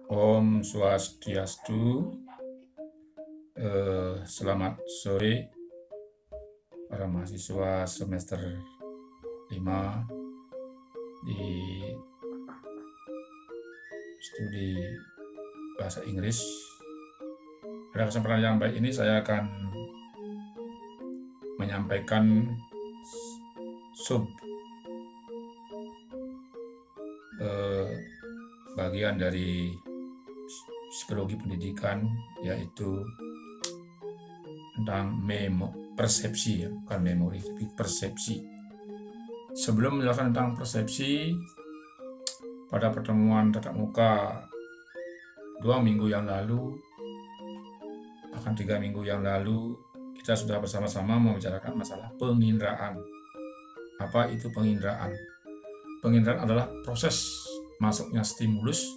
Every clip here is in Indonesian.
Om Swastiastu. Selamat sore para mahasiswa semester 5 di studi bahasa Inggris. Pada kesempatan yang baik ini saya akan menyampaikan bagian dari psikologi pendidikan, yaitu tentang persepsi, bukan memori, tapi persepsi. Sebelum menjelaskan tentang persepsi, pada pertemuan tatap muka 2 minggu yang lalu, bahkan 3 minggu yang lalu, kita sudah bersama-sama membicarakan masalah penginderaan. Apa itu penginderaan? Penginderaan adalah proses masuknya stimulus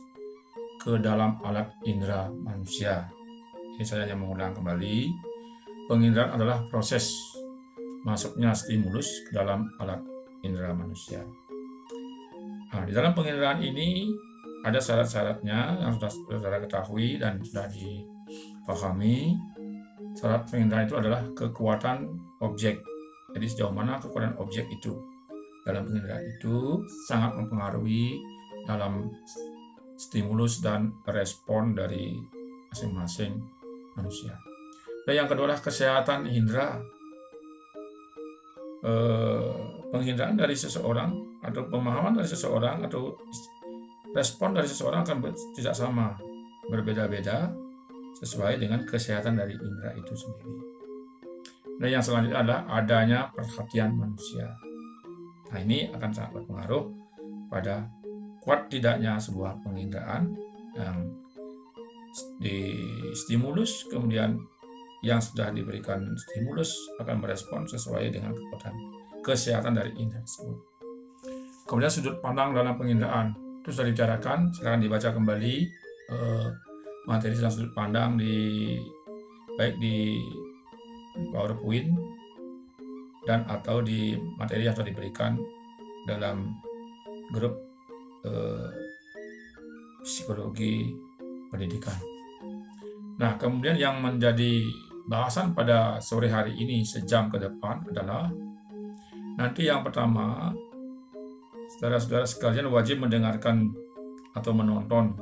ke dalam alat indera manusia. Ini saya hanya mengulang kembali. Penginderaan adalah proses masuknya stimulus ke dalam alat indera manusia. Nah, di dalam penginderaan ini ada syarat-syaratnya yang sudah saudara ketahui dan sudah dipahami. Syarat penginderaan itu adalah kekuatan objek. Jadi sejauh mana kekuatan objek itu dalam penginderaan itu sangat mempengaruhi dalam stimulus dan respon dari masing-masing manusia. Dan yang kedua adalah kesehatan indera. Penginderaan dari seseorang atau pemahaman dari seseorang atau respon dari seseorang akan tidak sama, berbeda-beda sesuai dengan kesehatan dari indera itu sendiri. Dan yang selanjutnya adalah adanya perhatian manusia. Nah, ini akan sangat berpengaruh pada kuat tidaknya sebuah penginderaan yang distimulus, kemudian yang sudah diberikan stimulus akan merespon sesuai dengan kekuatan kesehatan dari indera tersebut. Kemudian sudut pandang dalam penginderaan itu sudah dibicarakan, silakan dibaca kembali materi tentang sudut pandang baik di PowerPoint dan atau di materi yang sudah diberikan dalam grup psikologi pendidikan. Nah, kemudian yang menjadi bahasan pada sore hari ini sejam ke depan adalah nanti yang pertama, saudara-saudara sekalian wajib mendengarkan atau menonton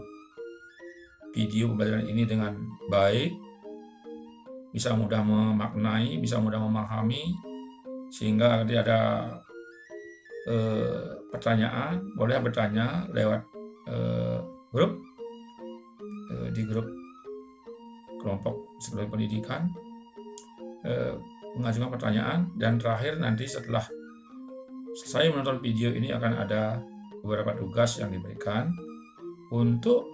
video pembelajaran ini dengan baik, bisa mudah memaknai, bisa mudah memahami, sehingga nanti ada pertanyaan, boleh bertanya lewat grup, di grup kelompok psikologi pendidikan, mengajukan pertanyaan. Dan terakhir nanti setelah saya menonton video ini akan ada beberapa tugas yang diberikan untuk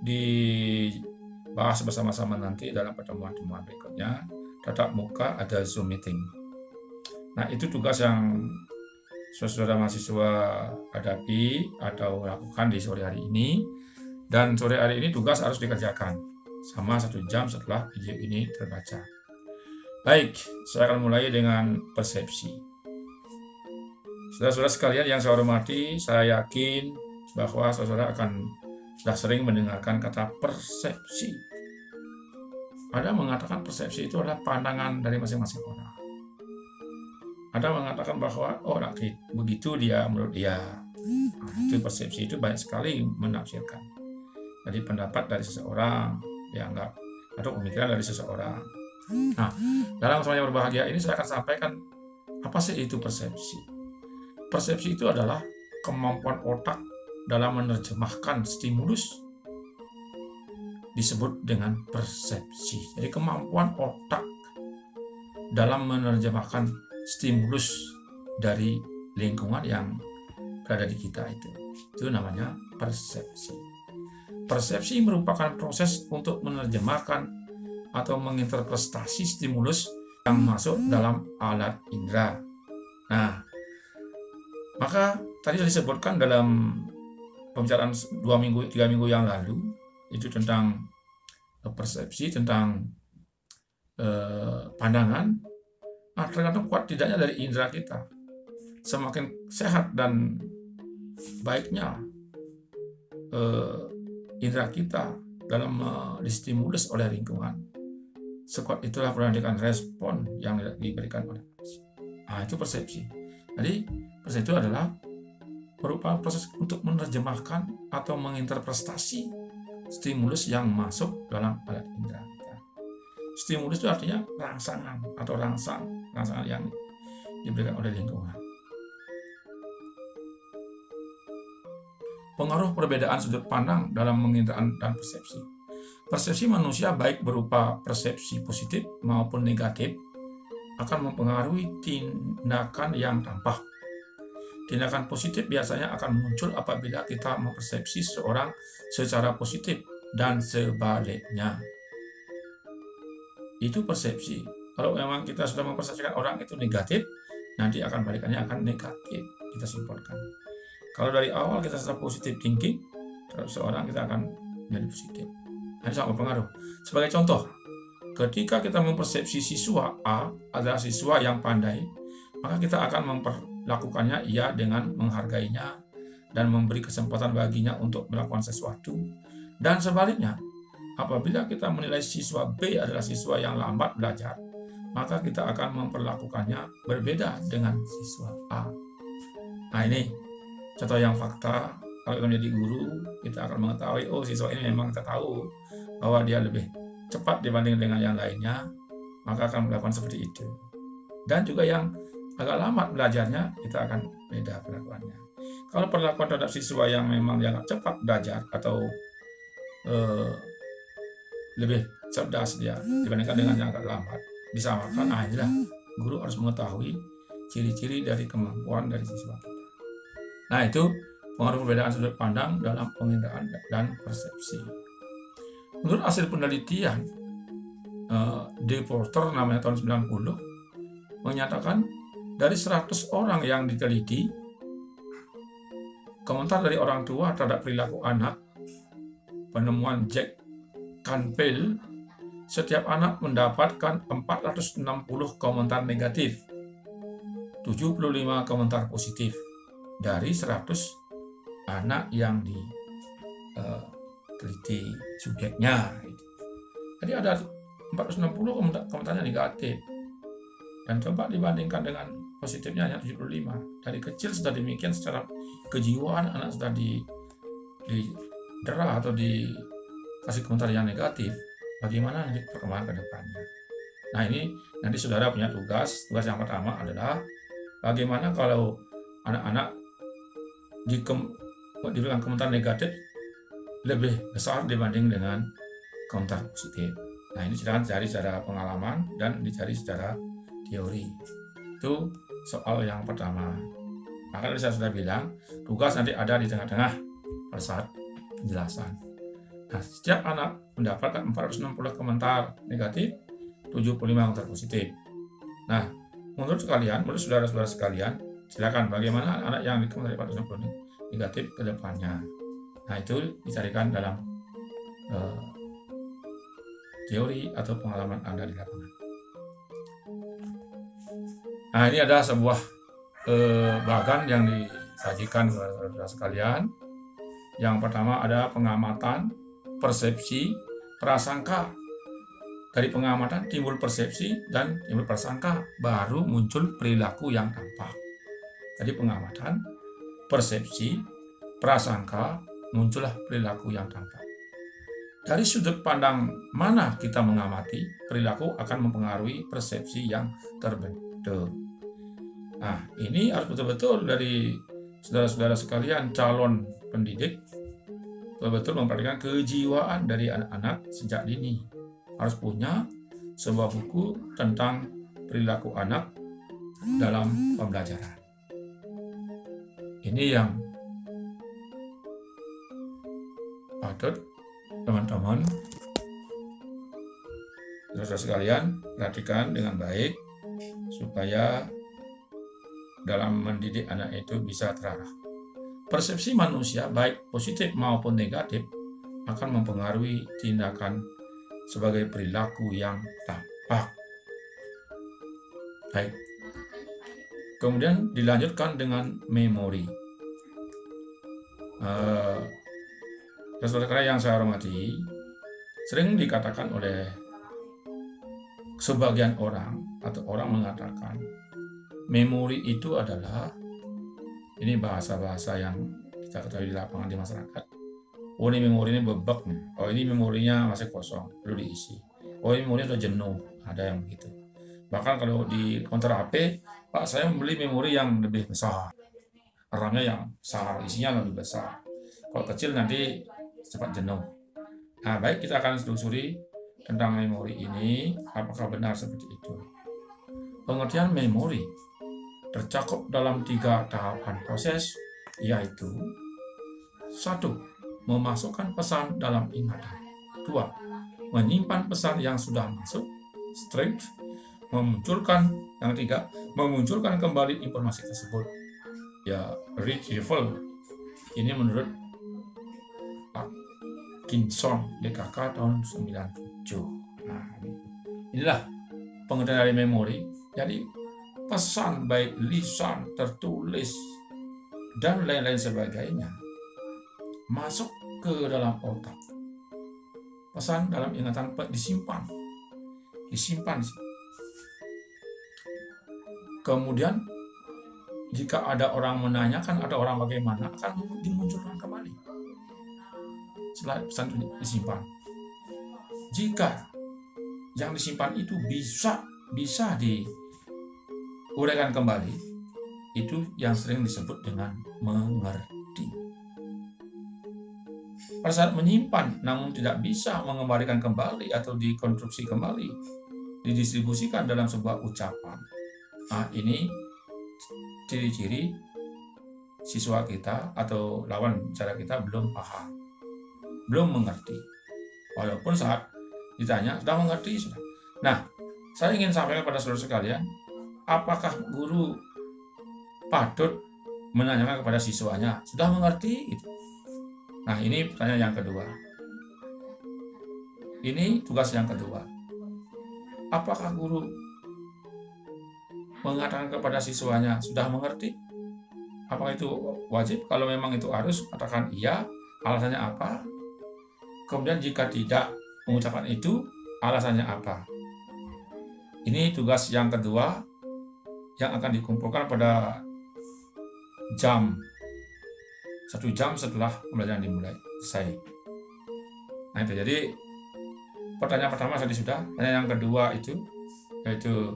dibahas bersama-sama nanti dalam pertemuan-pertemuan berikutnya. Tatap muka ada Zoom meeting. Nah, itu tugas yang saudara mahasiswa hadapi atau lakukan di sore hari ini. Dan sore hari ini tugas harus dikerjakan sama 1 jam setelah video ini terbaca. Baik, saya akan mulai dengan persepsi. Saudara-saudara sekalian yang saya hormati, saya yakin bahwa saudara sudah sering mendengarkan kata persepsi. Ada mengatakan persepsi itu adalah pandangan dari masing-masing orang. Ada mengatakan bahwa orang begitu dia menurut dia. Nah, itu persepsi itu banyak sekali menafsirkan. Jadi pendapat dari seseorang dianggap atau pemikiran dari seseorang. Nah, dalam kesempatan yang berbahagia ini saya akan sampaikan apa sih itu persepsi. Persepsi itu adalah kemampuan otak dalam menerjemahkan stimulus disebut dengan persepsi. Jadi kemampuan otak dalam menerjemahkan stimulus dari lingkungan yang berada di kita itu namanya persepsi. Persepsi merupakan proses untuk menerjemahkan atau menginterpretasi stimulus yang masuk dalam alat indera. Nah, maka tadi sudah disebutkan dalam pembicaraan 3 minggu yang lalu itu tentang persepsi, tentang pandangan. Nah, tergantung kuat tidaknya dari indera kita. Semakin sehat dan baiknya indera kita dalam distimulus oleh lingkungan, sekuat itulah pendidikan respon yang diberikan oleh manusia. Nah, itu persepsi. Jadi persepsi itu adalah merupakan proses untuk menerjemahkan atau menginterpretasi stimulus yang masuk dalam alat indera kita. Stimulus itu artinya rangsangan atau rangsangan yang diberikan oleh lingkungan. Pengaruh perbedaan sudut pandang dalam penginderaan dan persepsi. Persepsi manusia baik berupa persepsi positif maupun negatif akan mempengaruhi tindakan yang tampak. Tindakan positif biasanya akan muncul apabila kita mempersepsi seseorang secara positif dan sebaliknya. Itu persepsi. Kalau memang kita sudah mempersepsikan orang itu negatif, nanti akan balikannya akan negatif, kita simpulkan. Kalau dari awal kita sudah positif thinking terhadap seorang, kita akan menjadi positif. Ini sangat berpengaruh. Sebagai contoh, ketika kita mempersepsi siswa A adalah siswa yang pandai, maka kita akan memperlakukannya ia dengan menghargainya dan memberi kesempatan baginya untuk melakukan sesuatu. Dan sebaliknya, apabila kita menilai siswa B adalah siswa yang lambat belajar, maka kita akan memperlakukannya berbeda dengan siswa A. Nah, ini contoh yang fakta. Kalau kita menjadi guru, kita akan mengetahui, oh siswa ini memang kita tahu bahwa dia lebih cepat dibanding dengan yang lainnya, maka akan melakukan seperti itu. Dan juga yang agak lambat belajarnya, kita akan beda perlakuannya. Kalau perlakuan terhadap siswa yang memang dia agak cepat belajar atau lebih cerdas dia dibandingkan dengan yang agak lambat, disamakan. Nah, inilah guru harus mengetahui ciri-ciri dari kemampuan dari siswa kita. Nah, itu pengaruh perbedaan sudut pandang dalam penginderaan dan persepsi. Menurut hasil penelitian De Porter namanya tahun 90 menyatakan dari 100 orang yang diteliti, komentar dari orang tua terhadap perilaku anak, penemuan Jack Canfield, setiap anak mendapatkan 460 komentar negatif, 75 komentar positif dari 100 anak yang diteliti subjeknya. Jadi ada 460 komentarnya negatif, dan coba dibandingkan dengan positifnya hanya 75. Dari kecil sudah demikian, secara kejiwaan anak sudah didera atau dikasih komentar yang negatif, bagaimana nanti perkembangan ke depannya. Nah, ini nanti saudara punya tugas yang pertama adalah bagaimana kalau anak-anak diberikan komentar negatif lebih besar dibanding dengan komentar positif. Nah, ini silahkan cari secara pengalaman dan dicari secara teori. Itu soal yang pertama. Maka saya sudah bilang, tugas nanti ada di tengah-tengah pada saat penjelasan. Nah, setiap anak mendapatkan 460 komentar negatif, 75 komentar positif. Nah, menurut saudara-saudara sekalian, silakan bagaimana anak yang dikomentari 460 negatif ke depannya. Nah, itu dicarikan dalam teori atau pengalaman Anda di lapangan. Nah, ini ada sebuah bagan yang disajikan kepada saudara sekalian. Yang pertama ada pengamatan, persepsi, prasangka. Dari pengamatan timbul persepsi dan timbul prasangka, baru muncul perilaku yang tampak. Jadi pengamatan, persepsi, prasangka, muncullah perilaku yang tampak. Dari sudut pandang mana kita mengamati, perilaku akan mempengaruhi persepsi yang terbentuk. Nah, ini harus betul-betul dari saudara-saudara sekalian calon pendidik betul-betul memperhatikan kejiwaan dari anak-anak sejak dini. Harus punya sebuah buku tentang perilaku anak dalam pembelajaran. Ini yang patut teman-teman saudara sekalian perhatikan dengan baik supaya dalam mendidik anak itu bisa terarah. Persepsi manusia baik positif maupun negatif akan mempengaruhi tindakan sebagai perilaku yang tampak. Baik. Kemudian dilanjutkan dengan memori. Saudara-saudara yang saya hormati, sering dikatakan oleh sebagian orang atau orang mengatakan memori itu adalah, ini bahasa-bahasa yang kita ketahui di lapangan di masyarakat. Oh, ini memori ini bebek nih. Oh, ini memorinya masih kosong, perlu diisi. Oh, ini memorinya sudah jenuh, ada yang begitu. Bahkan kalau di counter HP, Pak, saya membeli memori yang lebih besar, RAM-nya yang besar, isinya lebih besar. Kalau kecil nanti cepat jenuh. Nah, baik, kita akan telusuri tentang memori ini, apakah benar seperti itu. Pengertian memori tercakup dalam 3 tahapan proses, yaitu 1. Memasukkan pesan dalam ingatan. 2. Menyimpan pesan yang sudah masuk, storage. Memunculkan, yang 3, memunculkan kembali informasi tersebut, ya retrieval. Ini menurut Kinson, DKK tahun 97. Nah, inilah pengertian dari memori. Jadi pesan baik lisan, tertulis, dan lain-lain sebagainya masuk ke dalam otak. Pesan dalam ingatan disimpan. Kemudian jika ada orang menanyakan, ada orang bagaimana, akan dimunculkan kembali setelah pesan disimpan. Jika yang disimpan itu bisa diuraikan kembali, itu yang sering disebut dengan mengerti. Pada saat menyimpan namun tidak bisa mengembalikan kembali atau dikonstruksi kembali, didistribusikan dalam sebuah ucapan. Nah, ini ciri-ciri siswa kita atau lawan bicara kita belum paham, belum mengerti. Walaupun saat ditanya sudah mengerti sudah. Nah, saya ingin sampaikan pada saudara sekalian, apakah guru patut menanyakan kepada siswanya sudah mengerti? Nah, ini pertanyaan yang kedua. Ini tugas yang kedua. Apakah guru mengatakan kepada siswanya sudah mengerti? Apakah itu wajib? Kalau memang itu harus, katakan iya. Alasannya apa? Kemudian jika tidak mengucapkan itu, alasannya apa? Ini tugas yang kedua yang akan dikumpulkan pada 1 jam setelah pembelajaran dimulai selesai. Nah, itu jadi pertanyaan pertama tadi sudah. Pertanyaan yang kedua itu yaitu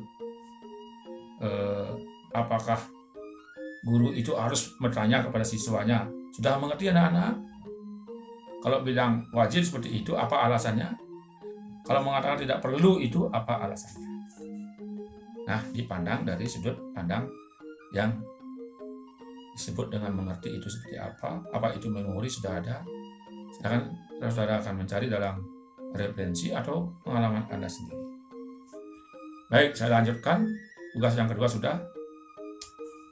apakah guru itu harus bertanya kepada siswanya sudah mengerti anak-anak? Kalau bilang wajib seperti itu, apa alasannya? Kalau mengatakan tidak perlu, itu apa alasannya? Nah, dipandang dari sudut pandang yang disebut dengan mengerti itu seperti apa itu memori sudah ada. Sedangkan saudara akan mencari dalam referensi atau pengalaman Anda sendiri. Baik, saya lanjutkan. Tugas yang kedua sudah.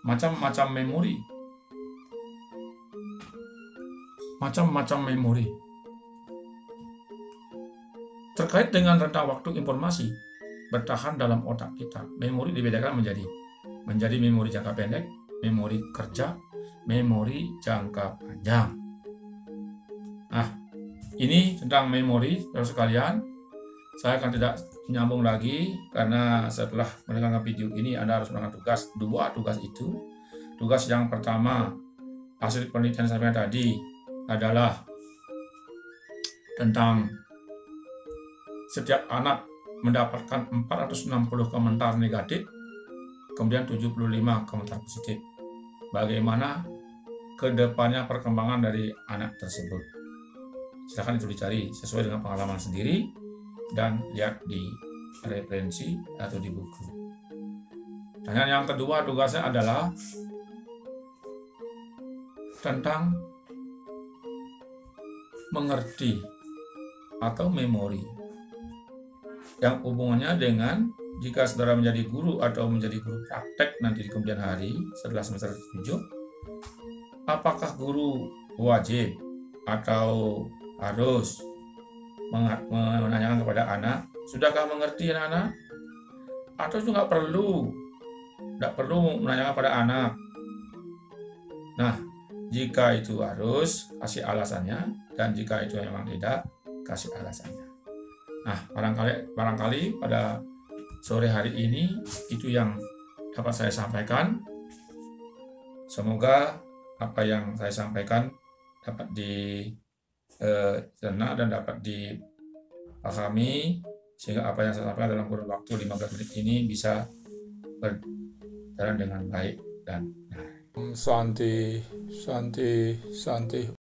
Macam-macam memori. Macam-macam memori. Terkait dengan rentang waktu informasi bertahan dalam otak kita, memori dibedakan menjadi memori jangka pendek, memori kerja, memori jangka panjang. Nah, ini tentang memori, saudara sekalian. Saya akan tidak nyambung lagi karena setelah mendengarkan video ini Anda harus melakukan dua tugas itu. Tugas yang pertama, hasil penelitian saya tadi adalah tentang setiap anak mendapatkan 460 komentar negatif, kemudian 75 komentar positif. Bagaimana kedepannya perkembangan dari anak tersebut? Silakan itu dicari sesuai dengan pengalaman sendiri dan lihat di referensi atau di buku. Dan yang kedua tugasnya adalah tentang mengerti atau memori yang hubungannya dengan jika saudara menjadi guru atau menjadi guru praktek nanti di kemudian hari setelah semester 7, apakah guru wajib atau harus menanyakan kepada anak, sudahkah mengerti anak-anak? Atau juga tidak perlu menanyakan kepada anak. Nah, Jika itu harus, kasih alasannya, dan jika itu memang tidak, kasih alasannya. Nah, barangkali pada sore hari ini itu yang dapat saya sampaikan. Semoga apa yang saya sampaikan dapat dicerna dan dapat dipahami, sehingga apa yang saya sampaikan dalam kurun waktu 15 menit ini bisa berjalan dengan baik dan benar. Santi, Santi, Santi.